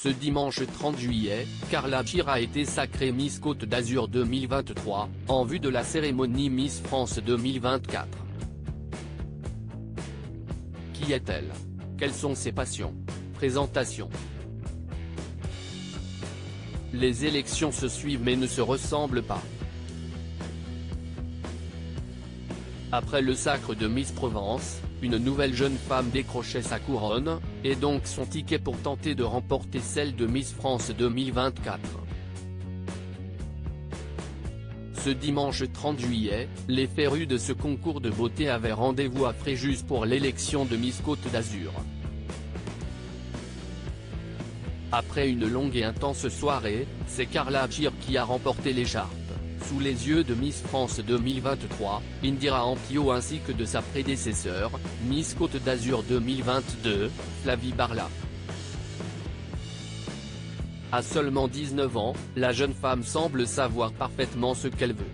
Ce dimanche 30 juillet, Carla Gir a été sacrée Miss Côte d'Azur 2023, en vue de la cérémonie Miss France 2024. Qui est-elle? Quelles sont ses passions? Présentation. Les élections se suivent mais ne se ressemblent pas. Après le sacre de Miss Provence, une nouvelle jeune femme décrochait sa couronne, et donc son ticket pour tenter de remporter celle de Miss France 2024. Ce dimanche 30 juillet, les férus de ce concours de beauté avaient rendez-vous à Fréjus pour l'élection de Miss Côte d'Azur. Après une longue et intense soirée, c'est Carla Gir qui a remporté l'écharpe, sous les yeux de Miss France 2023, Indira Ampio ainsi que de sa prédécesseur, Miss Côte d'Azur 2022, Flavie Barla. À seulement 19 ans, la jeune femme semble savoir parfaitement ce qu'elle veut.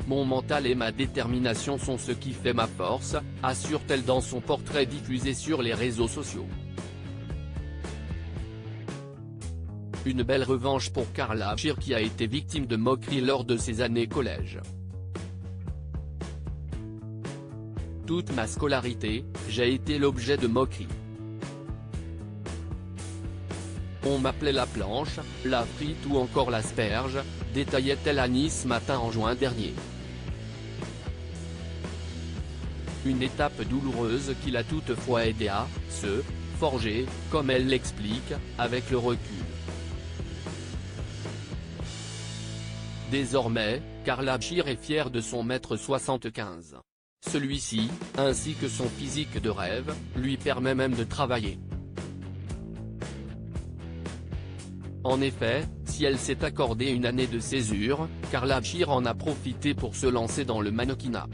Mon mental et ma détermination sont ce qui fait ma force, assure-t-elle dans son portrait diffusé sur les réseaux sociaux. Une belle revanche pour Carla Gir qui a été victime de moqueries lors de ses années collège. Toute ma scolarité, j'ai été l'objet de moqueries. On m'appelait la planche, la frite ou encore l'asperge, détaillait-elle à Nice Matin en juin dernier. Une étape douloureuse qui l'a toutefois aidé à se forger, comme elle l'explique, avec le recul. Désormais, Carla Gir est fière de son 1m75. Celui-ci, ainsi que son physique de rêve, lui permet même de travailler. En effet, si elle s'est accordée une année de césure, Carla Gir en a profité pour se lancer dans le mannequinat.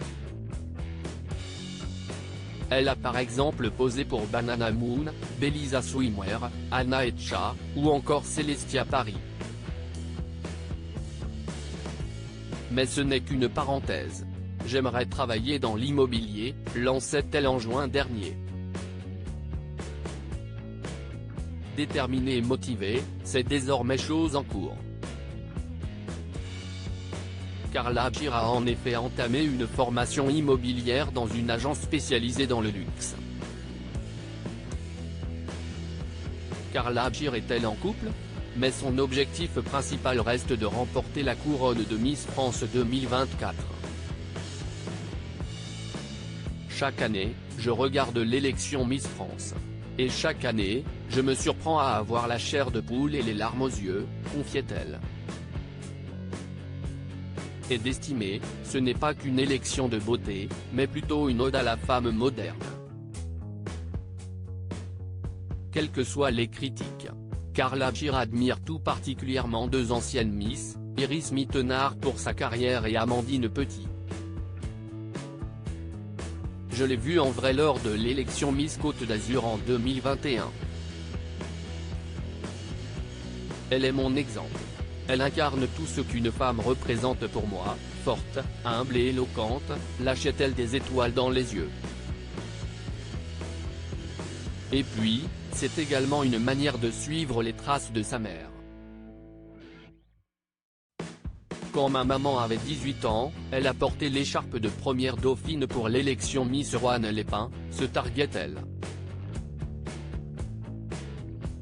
Elle a par exemple posé pour Banana Moon, Belisa Swimwear, Anna Etcha, ou encore Celestia Paris. Mais ce n'est qu'une parenthèse. J'aimerais travailler dans l'immobilier, lançait-elle en juin dernier. Déterminée et motivée, c'est désormais chose en cours. Carla Gir a en effet entamé une formation immobilière dans une agence spécialisée dans le luxe. Carla Gir est-elle en couple? Mais son objectif principal reste de remporter la couronne de Miss France 2024. Chaque année, je regarde l'élection Miss France. Et chaque année, je me surprends à avoir la chair de poule et les larmes aux yeux, confiait-elle. Et d'estimer, ce n'est pas qu'une élection de beauté, mais plutôt une ode à la femme moderne. Quelles que soient les critiques, Carla Gir admire tout particulièrement deux anciennes Miss, Iris Mittenard pour sa carrière et Amandine Petit. Je l'ai vue en vrai lors de l'élection Miss Côte d'Azur en 2021. Elle est mon exemple. Elle incarne tout ce qu'une femme représente pour moi, forte, humble et éloquente, lâchait-elle des étoiles dans les yeux. Et puis, c'est également une manière de suivre les traces de sa mère. Quand ma maman avait 18 ans, elle a porté l'écharpe de première dauphine pour l'élection Miss Roanne Lépin, se targuait-elle.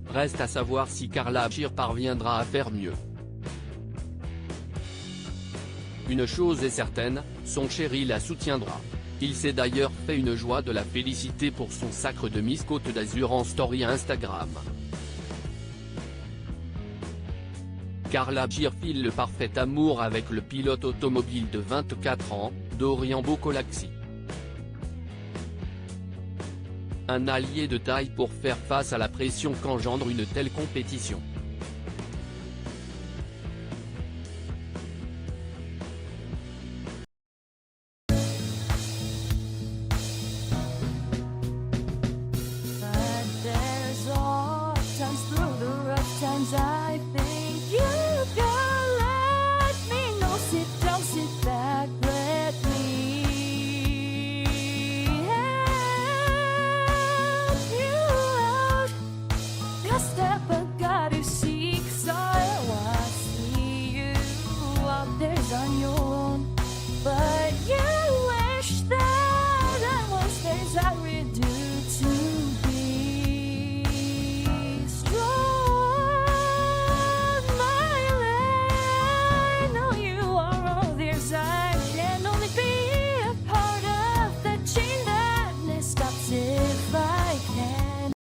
Reste à savoir si Carla Gir parviendra à faire mieux. Une chose est certaine, son chéri la soutiendra. Il s'est d'ailleurs fait une joie de la féliciter pour son sacre de Miss Côte d'Azur en story Instagram. Carla Gir file le parfait amour avec le pilote automobile de 24 ans, Dorian Bocolaxi. Un allié de taille pour faire face à la pression qu'engendre une telle compétition. I think you can let me know. Sit down, sit back, let me help you out. step